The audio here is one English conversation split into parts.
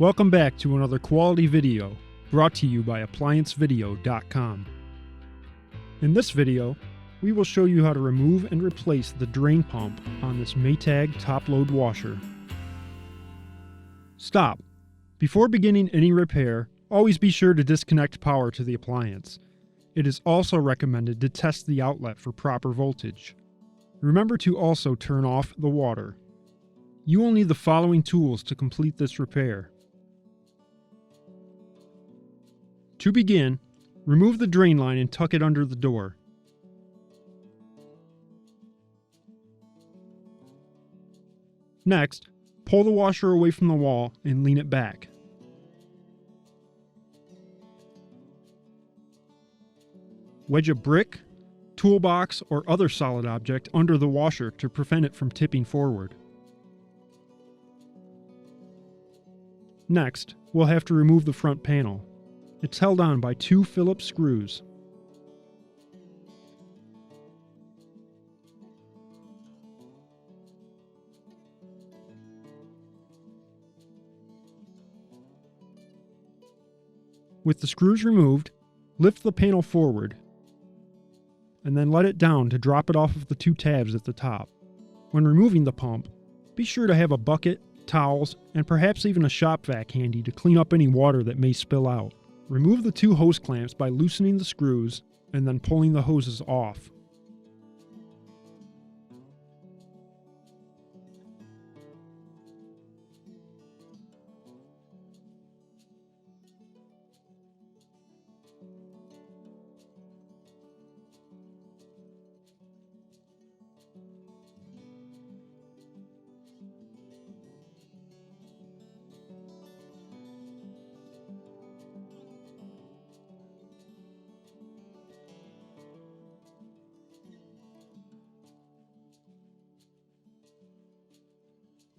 Welcome back to another quality video brought to you by ApplianceVideo.com. In this video, we will show you how to remove and replace the drain pump on this Maytag top-load washer. Stop! Before beginning any repair, always be sure to disconnect power to the appliance. It is also recommended to test the outlet for proper voltage. Remember to also turn off the water. You will need the following tools to complete this repair. To begin, remove the drain line and tuck it under the door. Next, pull the washer away from the wall and lean it back. Wedge a brick, toolbox, or other solid object under the washer to prevent it from tipping forward. Next, we'll have to remove the front panel. It's held on by 2 Phillips screws. With the screws removed, lift the panel forward, and then let it down to drop it off of the 2 tabs at the top. When removing the pump, be sure to have a bucket, towels, and perhaps even a shop vac handy to clean up any water that may spill out. Remove the 2 hose clamps by loosening the screws and then pulling the hoses off.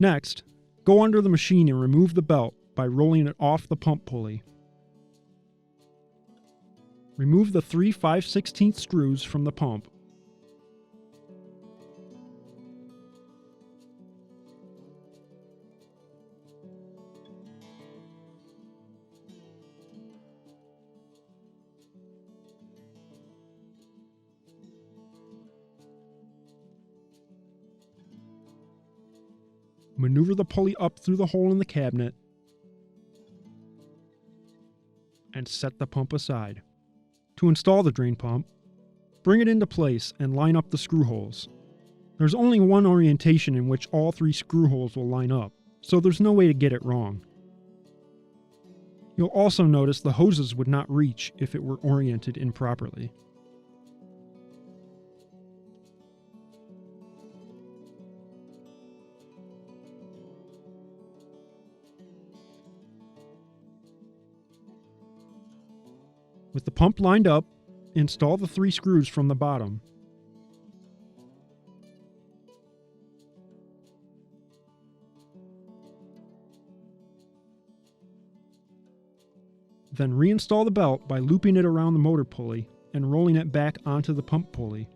Next, go under the machine and remove the belt by rolling it off the pump pulley. Remove the 3 5/16 screws from the pump. Maneuver the pulley up through the hole in the cabinet and set the pump aside. To install the drain pump, bring it into place and line up the screw holes. There's only one orientation in which all 3 screw holes will line up, so there's no way to get it wrong. You'll also notice the hoses would not reach if it were oriented improperly. With the pump lined up, install the 3 screws from the bottom. Then reinstall the belt by looping it around the motor pulley and rolling it back onto the pump pulley.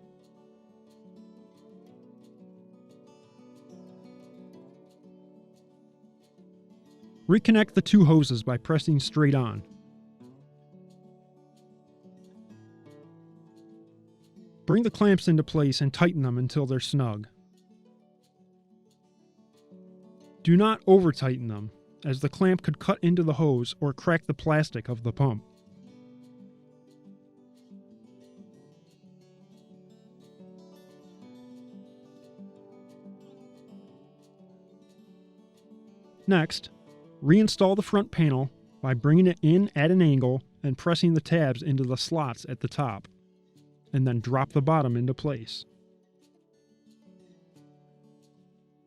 Reconnect the 2 hoses by pressing straight on. Bring the clamps into place and tighten them until they're snug. Do not over-tighten them, as the clamp could cut into the hose or crack the plastic of the pump. Next, reinstall the front panel by bringing it in at an angle and pressing the tabs into the slots at the top, and then drop the bottom into place.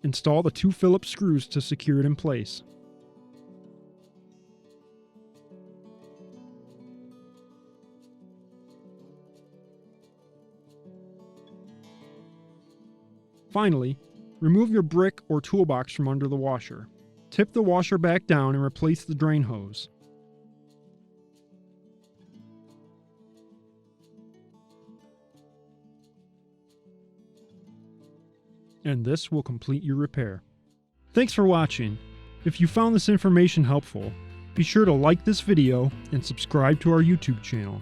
Install the 2 Phillips screws to secure it in place. Finally, remove your brick or toolbox from under the washer. Tip the washer back down and replace the drain hose. And this will complete your repair. Thanks for watching. If you found this information helpful, be sure to like this video and subscribe to our YouTube channel.